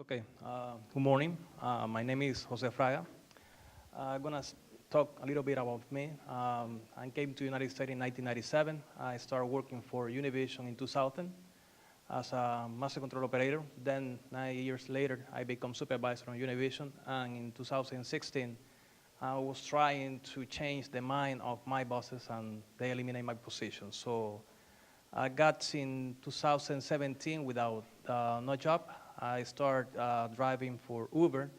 Okay, good morning. My name is Jose Fraga. I'm gonna talk a little bit about me. I came to United States in 1997. I started working for Univision in 2000 as a master control operator. Then 9 years later, I became supervisor on Univision. And in 2016, I was trying to change the mind of my bosses and they eliminated my position. So I got in 2017 without no job. I started driving for Uber,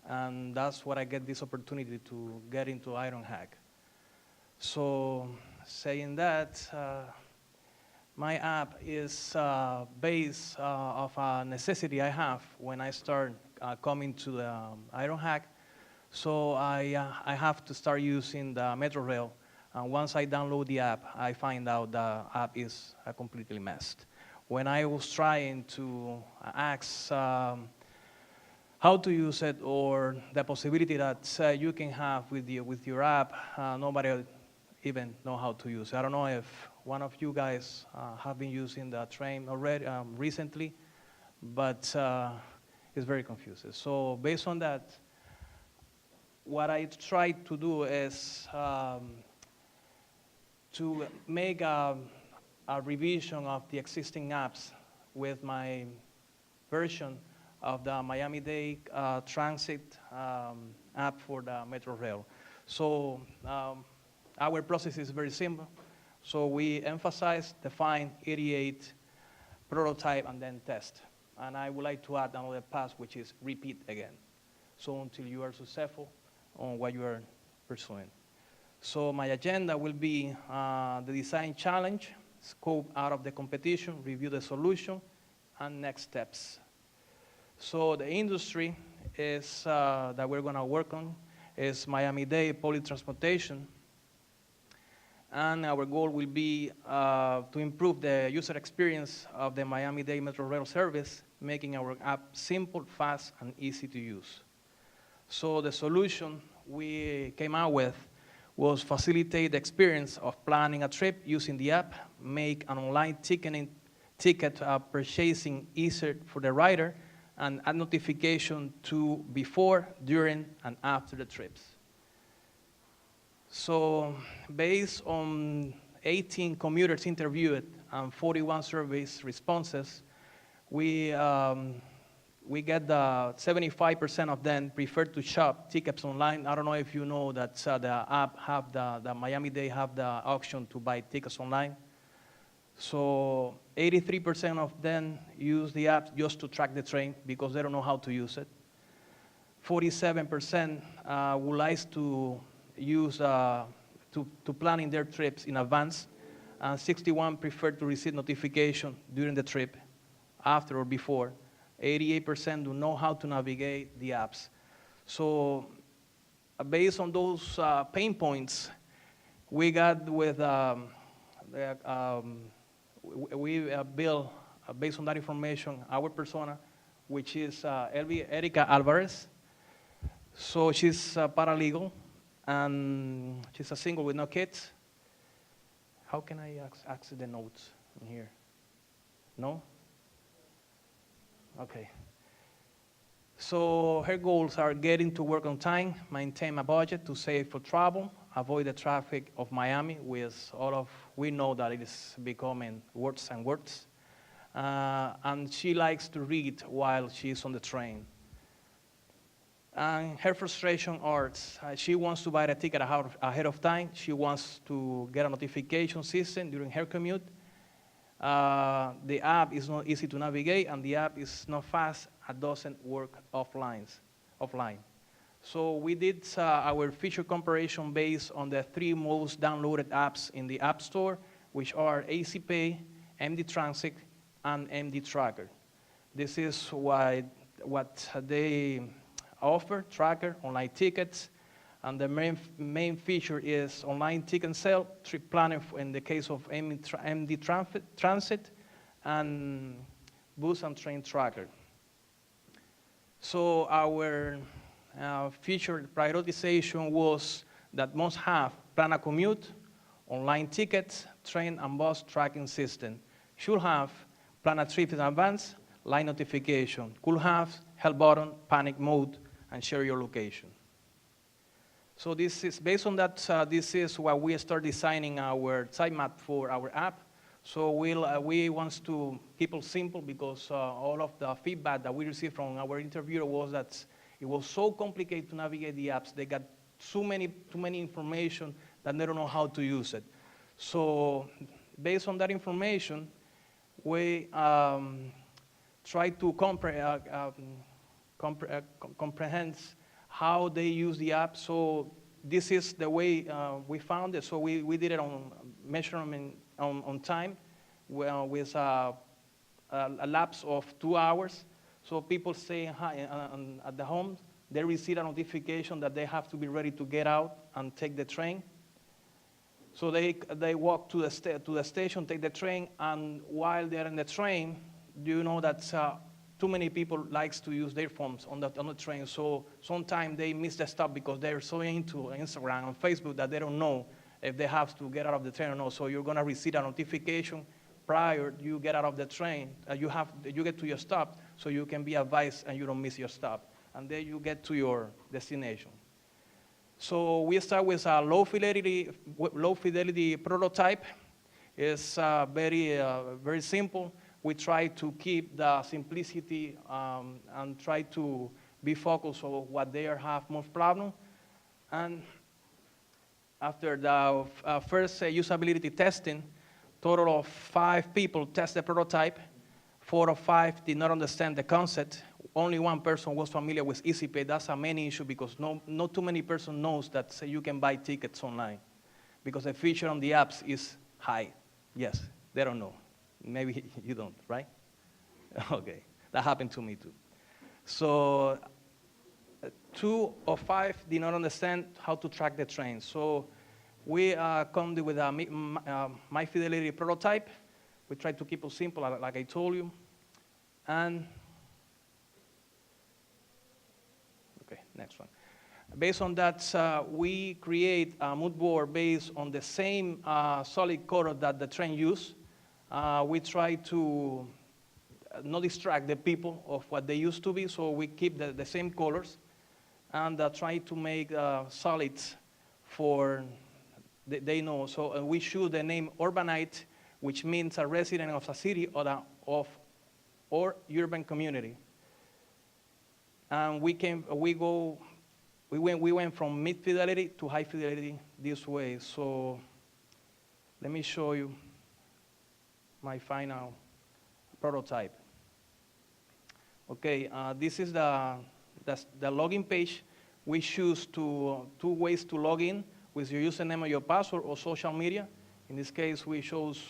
and that's where I get this opportunity to get into Ironhack. So saying that, my app is based of a necessity I have when I start coming to the Ironhack. So I have to start using the Metro Rail. And once I download the app, I find out the app is completely messed. When I was trying to ask how to use it or the possibility that you can have with your app, nobody even know how to use it. I don't know if one of you guys have been using the train already recently, but it's very confusing. So based on that, what I tried to do is to make a revision of the existing apps with my version of the Miami-Dade Transit app for the Metro Rail. So our process is very simple. So we emphasize, define, iterate, prototype, and then test. And I would like to add another pass, which is repeat again. So until you are successful on what you are pursuing. So my agenda will be the design challenge, scope out of the competition, review the solution, and next steps. So the industry is that we're gonna work on is Miami-Dade public transportation. And our goal will be to improve the user experience of the Miami-Dade Metro Rail service, making our app simple, fast, and easy to use. So the solution we came out with was facilitate the experience of planning a trip using the app, make an online ticket purchasing easier for the rider, and add notification to before, during, and after the trips. So based on 18 commuters interviewed and 41 surveys responses, we get the 75% of them prefer to shop tickets online. I don't know if you know that the app have the Miami-Dade have the option to buy tickets online. So 83% of them use the app just to track the train because they don't know how to use it. 47% would like to use to planning their trips in advance, and 61 prefer to receive notification during the trip, after or before. 88% do know how to navigate the apps. So based on those pain points, we got with, we built, based on that information, our persona, which is Erica Alvarez. So she's a paralegal, and she's a single with no kids. How can I access the notes in here? No? Okay. So her goals are getting to work on time, maintain a budget to save for travel, avoid the traffic of Miami, with all of, we know that it is becoming worse and worse. And she likes to read while she's on the train. And her frustration are, she wants to buy the ticket ahead of time. She wants to get a notification system during her commute. The app is not easy to navigate, and the app is not fast and doesn't work offline. So we did our feature comparison based on the 3 most downloaded apps in the App Store, which are AC Pay, MD Transit, and MD Tracker. This is what they offer: tracker, online tickets, and the main feature is online ticket sale, trip planning in the case of MD Transit, and bus and train tracker. So our feature prioritization was that must have plan a commute, online tickets, train and bus tracking system. Should have plan a trip in advance, line notification. Could have help button, panic mode, and share your location. So this is, based on that, this is why we start designing our sitemap for our app. So we want to keep it simple because all of the feedback that we received from our interviewer was that it was so complicated to navigate the apps. They got too many information that they don't know how to use it. So based on that information, we try to comprehend how they use the app. So this is the way we found it. So we did it on measurement on time with a lapse of 2 hours. So people say hi at the home, they receive a notification that they have to be ready to get out and take the train. So they walk to the station, take the train, and while they're in the train, you know that too many people likes to use their phones on the train. So sometimes they miss the stop because they're so into Instagram and Facebook that they don't know if they have to get out of the train or not. So you're gonna receive a notification prior you get out of the train. You get to your stop so you can be advised and you don't miss your stop. And then you get to your destination. So we start with a low fidelity prototype. It's very simple. We try to keep the simplicity and try to be focused on what they have most problem. And after the first usability testing, total of 5 people test the prototype. 4 of 5 did not understand the concept. Only 1 person was familiar with EasyPay. That's a main issue because not too many person knows that you can buy tickets online because the feature on the apps is high. Yes, they don't know. Maybe you don't, right? Okay, that happened to me too. So 2 of 5 did not understand how to track the train. So we come with a My Fidelity prototype. We try to keep it simple, like I told you. And, okay, next one. Based on that, we create a mood board based on the same solid color that the train use. We try to not distract the people of what they used to be, so we keep the same colors and try to make solids for they know. So we choose the name Urbanite, which means a resident of a city or urban community. And we went from mid fidelity to high fidelity this way. So let me show you my final prototype. Okay, this is the login page. We choose 2 ways to log in with your username or your password or social media. In this case, we chose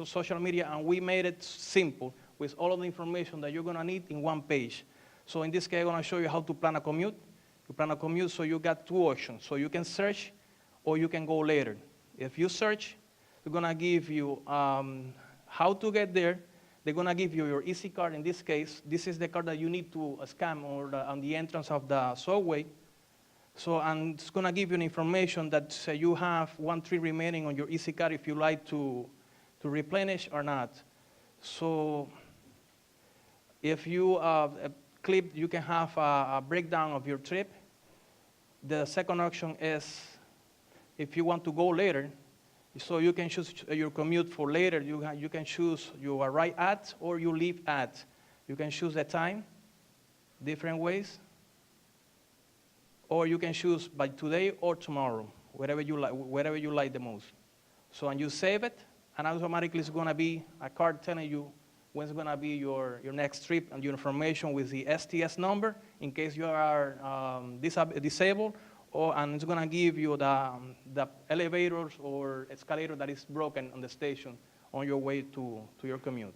social media, and we made it simple with all of the information that you're gonna need in 1 page. So in this case, I'm gonna show you how to plan a commute. You plan a commute, so you got 2 options. So you can search, or you can go later. If you search, they're gonna give you how to get there. They're gonna give you your Easy card. In this case, this is the card that you need to scan on the entrance of the subway. So, and it's gonna give you an information that you have 1 trip remaining on your Easy card if you like to replenish or not. So if you click, you can have a breakdown of your trip. The second option is if you want to go later, so you can choose your commute for later. You can choose you arrive at or you leave at. You can choose the time, different ways. Or you can choose by today or tomorrow, wherever you like the most. So, and you save it, and automatically it's gonna be a card telling you when's gonna be your next trip and your information with the STS number in case you are disabled, and it's gonna give you the elevators or escalator that is broken on the station on your way to your commute.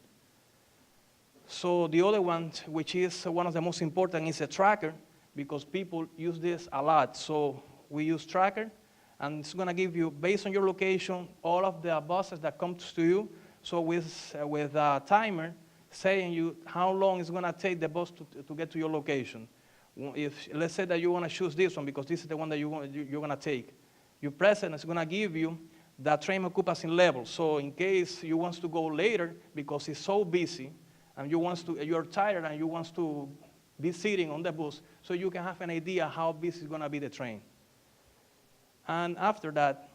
So the other one, which is one of the most important, is a tracker, because people use this a lot. So we use tracker, and it's gonna give you, based on your location, all of the buses that comes to you. So with a timer saying you how long it's gonna take the bus to get to your location. If, let's say that you wanna choose this one because this is the one that you're gonna take. You press it, and it's gonna give you the train occupancy level. So in case you want to go later because it's so busy, and you're tired and you want to be sitting on the bus so you can have an idea how busy is going to be the train. And after that,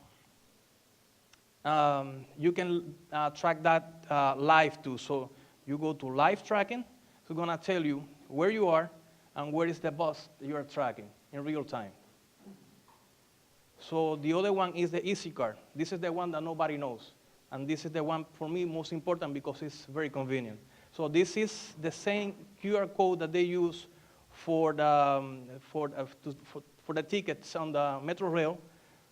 you can track that live too. So you go to live tracking. It's going to tell you where you are and where is the bus you are tracking in real time. So the other one is the Easy Card. This is the one that nobody knows. And this is the one, for me, most important because it's very convenient. So this is the same QR code that they use for the tickets on the Metro Rail.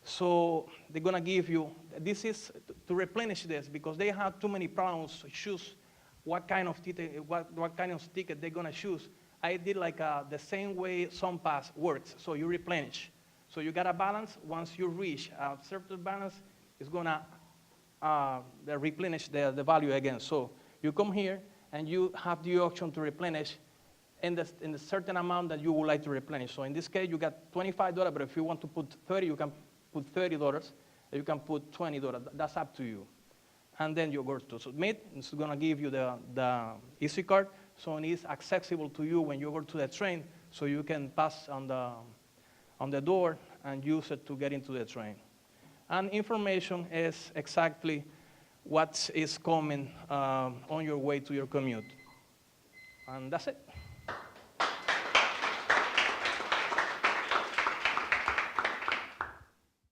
So they're going to give you, this is to replenish this because they have too many problems to choose what kind of ticket, what kind of ticket they're going to choose. I did like the same way SunPass works. So you replenish. So you got a balance. Once you reach a certain balance, it's going to replenish the value again. So you come here, and you have the option to replenish in the certain amount that you would like to replenish. So in this case, you got $25, but if you want to put 30, you can put $30. You can put $20. That's up to you. And then you go to submit. It's going to give you the Easy Card, so it is accessible to you when you go to the train, so you can pass on the door and use it to get into the train. And information is exactly what is coming on your way to your commute. And that's it.